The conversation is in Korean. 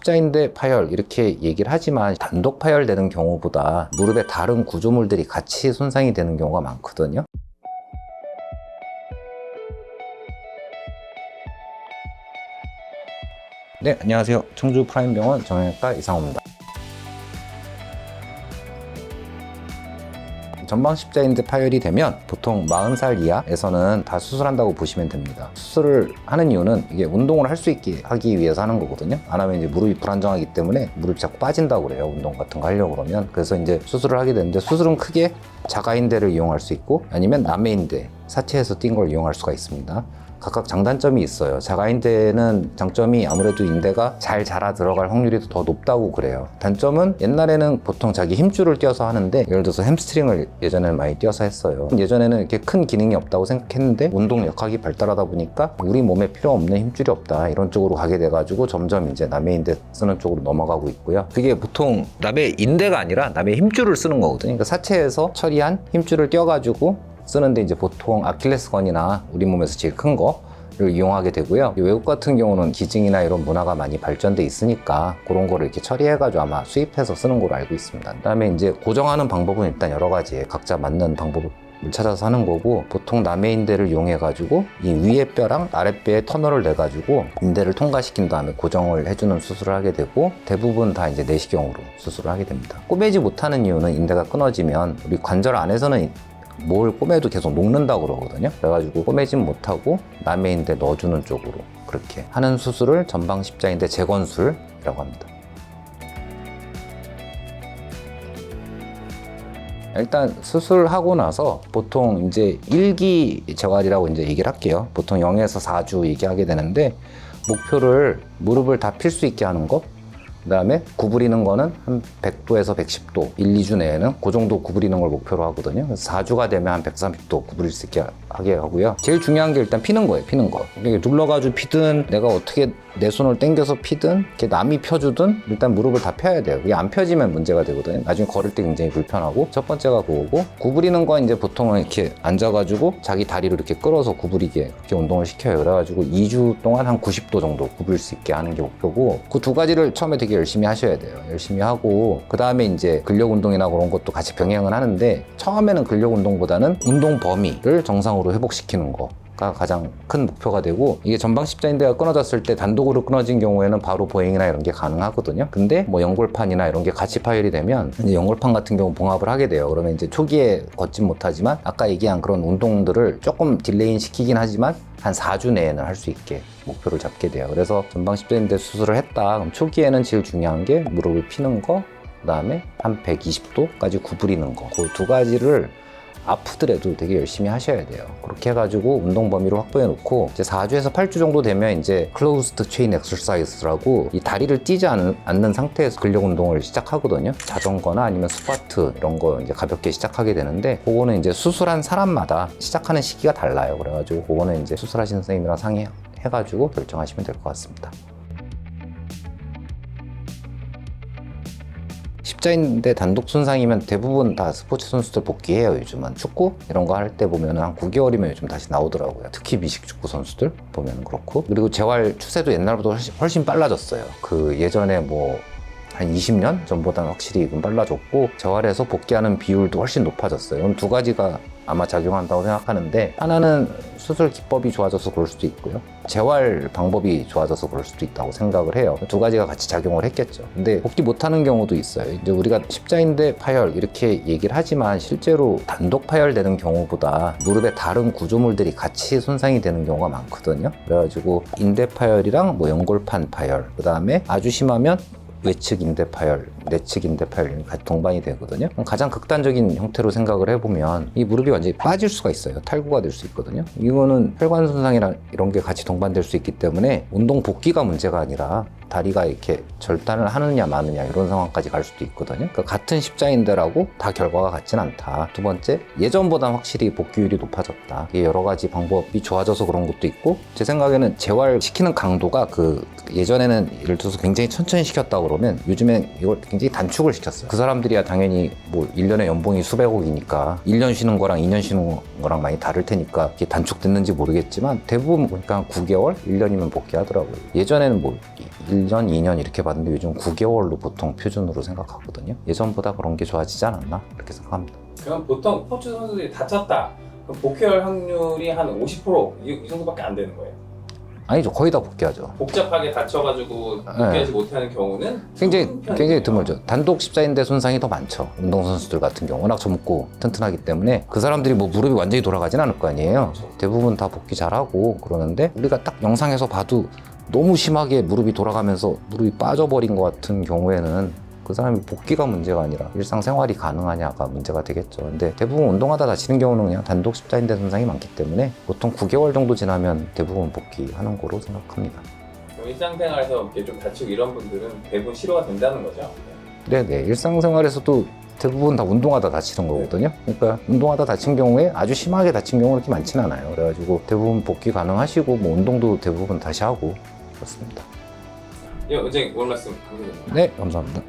십자인대 파열 이렇게 얘기를 하지만 단독 파열되는 경우보다 무릎의 다른 구조물들이 같이 손상이 되는 경우가 많거든요. 네, 안녕하세요. 청주 프라임병원 정형외과 이상호입니다. 전방 십자인대 파열이 되면 보통 40살 이하에서는 다 수술한다고 보시면 됩니다. 수술을 하는 이유는 이게 운동을 할 수 있게 하기 위해서 하는 거거든요. 안 하면 이제 무릎이 불안정하기 때문에 무릎이 자꾸 빠진다고 그래요. 운동 같은 거 하려고 그러면. 그래서 이제 수술을 하게 되는데, 수술은 크게 자가인대를 이용할 수 있고 아니면 남해인대, 사체에서 띈 걸 이용할 수가 있습니다. 각각 장단점이 있어요. 자가인대는 장점이 아무래도 인대가 잘 자라 들어갈 확률이 더 높다고 그래요. 단점은 옛날에는 보통 자기 힘줄을 띄어서 하는데, 예를 들어서 햄스트링을 예전에는 많이 띄어서 했어요. 예전에는 이렇게 큰 기능이 없다고 생각했는데 운동역학이 발달하다 보니까 우리 몸에 필요 없는 힘줄이 없다, 이런 쪽으로 가게 돼가지고 점점 이제 남해인대 쓰는 쪽으로 넘어가고 있고요. 그게 보통 남해인대가 아니라 남해 힘줄을 쓰는 거거든요. 그러니까 사체에서 처리한 힘줄을 띄어가지고 쓰는데, 이제 보통 아킬레스건이나 우리 몸에서 제일 큰 거를 이용하게 되고요. 외국 같은 경우는 기증이나 이런 문화가 많이 발전돼 있으니까 그런 거를 이렇게 처리해가지고 아마 수입해서 쓰는 걸로 알고 있습니다. 그다음에 이제 고정하는 방법은 일단 여러 가지 각자 맞는 방법을 찾아서 하는 거고, 보통 남해인대를 이용해가지고 이 위에 뼈랑 아랫뼈에 터널을 내가지고 인대를 통과시킨 다음에 고정을 해주는 수술을 하게 되고, 대부분 다 이제 내시경으로 수술을 하게 됩니다. 꼬매지 못하는 이유는 인대가 끊어지면 우리 관절 안에서는 뭘 꼬매도 계속 녹는다고 그러거든요. 그래가지고 꼬매진 못하고 남해인대 넣어주는 쪽으로 그렇게 하는 수술을 전방 십자인대 재건술이라고 합니다. 일단 수술하고 나서 보통 이제 1기 재활이라고 이제 얘기를 할게요. 보통 0에서 4주 얘기하게 되는데, 목표를 무릎을 다 필 수 있게 하는 거, 그 다음에 구부리는 거는 한 100도에서 110도, 1, 2주 내에는 그 정도 구부리는 걸 목표로 하거든요. 그래서 4주가 되면 한 130도 구부릴 수 있게 하게 하고요. 제일 중요한 게 일단 피는 거예요, 피는 거. 이게 눌러가지고 피든 내가 어떻게 내 손을 당겨서 피든 이렇게 남이 펴주든 일단 무릎을 다 펴야 돼요. 이게 안 펴지면 문제가 되거든요. 나중에 걸을 때 굉장히 불편하고, 첫 번째가 그거고, 구부리는 건 이제 보통은 이렇게 앉아가지고 자기 다리를 이렇게 끌어서 구부리게 그렇게 운동을 시켜요. 그래가지고 2주 동안 한 90도 정도 구부릴 수 있게 하는 게 목표고, 그 두 가지를 처음에 되게 열심히 하셔야 돼요. 열심히 하고, 그 다음에 이제 근력 운동이나 그런 것도 같이 병행을 하는데, 처음에는 근력 운동보다는 운동 범위를 정상으로 회복시키는 거 가 가장 큰 목표가 되고, 이게 전방 십자인대가 끊어졌을 때 단독으로 끊어진 경우에는 바로 보행이나 이런 게 가능하거든요. 근데 뭐 연골판이나 이런 게 같이 파열이 되면 이제 연골판 같은 경우 봉합을 하게 돼요. 그러면 이제 초기에 걷진 못하지만 아까 얘기한 그런 운동들을 조금 딜레이 시키긴 하지만 한 4주 내에는 할 수 있게 목표를 잡게 돼요. 그래서 전방 십자인대 수술을 했다, 그럼 초기에는 제일 중요한 게 무릎을 피는 거, 그 다음에 한 120도까지 구부리는 거, 그 두 가지를 아프더라도 되게 열심히 하셔야 돼요. 그렇게 해가지고 운동 범위를 확보해 놓고, 이제 4주에서 8주 정도 되면 이제 클로즈드 체인 엑서사이즈라고 이 다리를 띄지 않는 상태에서 근력 운동을 시작하거든요. 자전거나 아니면 스쿼트 이런 거 이제 가볍게 시작하게 되는데, 그거는 이제 수술한 사람마다 시작하는 시기가 달라요. 그래가지고 그거는 이제 수술하신 선생님이랑 상의해가지고 결정하시면 될 것 같습니다. 십자인대 단독 손상이면 대부분 다 스포츠 선수들 복귀해요. 요즘은 축구 이런 거 할 때 보면 한 9개월이면 요즘 다시 나오더라고요. 특히 미식축구 선수들 보면 그렇고, 그리고 재활 추세도 옛날보다 훨씬 빨라졌어요. 그 예전에 뭐 한 20년 전보다는 확실히 빨라졌고, 재활에서 복귀하는 비율도 훨씬 높아졌어요. 그럼 두 가지가 아마 작용한다고 생각하는데, 하나는 수술 기법이 좋아져서 그럴 수도 있고요, 재활 방법이 좋아져서 그럴 수도 있다고 생각을 해요. 두 가지가 같이 작용을 했겠죠. 근데 복귀 못하는 경우도 있어요. 이제 우리가 십자인대 파열 이렇게 얘기를 하지만 실제로 단독 파열되는 경우보다 무릎의 다른 구조물들이 같이 손상이 되는 경우가 많거든요. 그래가지고 인대 파열이랑 뭐 연골판 파열, 그 다음에 아주 심하면 외측 인대 파열, 내측 인대 파열이 같이 동반이 되거든요. 가장 극단적인 형태로 생각을 해보면 이 무릎이 완전히 빠질 수가 있어요. 탈구가 될 수 있거든요. 이거는 혈관 손상이랑 이런 게 같이 동반될 수 있기 때문에 운동 복귀가 문제가 아니라 다리가 이렇게 절단을 하느냐 마느냐 이런 상황까지 갈 수도 있거든요. 그러니까 같은 십자인대라고 다 결과가 같진 않다. 두 번째, 예전보다 확실히 복귀율이 높아졌다. 이게 여러 가지 방법이 좋아져서 그런 것도 있고, 제 생각에는 재활시키는 강도가 예전에는 예를 들어서 굉장히 천천히 시켰다 그러면 요즘엔 이걸 굉장히 굉장히 단축을 시켰어요. 그 사람들이야 당연히 뭐 1년에 연봉이 수백억이니까 1년 쉬는 거랑 2년 쉬는 거랑 많이 다를 테니까 이게 단축됐는지 모르겠지만 대부분 그러니까 한 9개월, 1년이면 복귀하더라고요. 예전에는 뭐 1년, 2년 이렇게 봤는데 요즘 9개월로 보통 표준으로 생각하거든요. 예전보다 그런 게 좋아지지 않았나 이렇게 생각합니다. 그럼 보통 스포츠 선수들이 다쳤다. 그럼 복귀할 확률이 한 50%이 정도밖에 안 되는 거예요. 아니죠. 거의 다 복귀하죠. 복잡하게 다쳐가지고 복귀하지 못하는 경우는 굉장히 드물죠. 단독 십자인대 손상이 더 많죠. 운동선수들 같은 경우 워낙 젊고 튼튼하기 때문에 그 사람들이 뭐 무릎이 완전히 돌아가진 않을 거 아니에요. 그렇죠. 대부분 다 복귀 잘하고 그러는데 우리가 딱 영상에서 봐도 너무 심하게 무릎이 돌아가면서 무릎이 빠져버린 것 같은 경우에는 그 사람이 복귀가 문제가 아니라 일상생활이 가능하냐가 문제가 되겠죠. 근데 대부분 운동하다 다치는 경우는 그냥 단독 십자인대 손상이 많기 때문에 보통 9개월 정도 지나면 대부분 복귀하는 거로 생각합니다. 그럼 일상생활에서 이렇게 좀 다치고 이런 분들은 대부분 치료가 된다는 거죠? 네네. 일상생활에서도 대부분 다 운동하다 다치는 거거든요. 그러니까 운동하다 다친 경우에 아주 심하게 다친 경우는 그렇게 많지는 않아요. 그래가지고 대부분 복귀 가능하시고 뭐 운동도 대부분 다시 하고 그렇습니다. 예, 원장님 오늘 말씀 감사드립니다. 네, 감사합니다.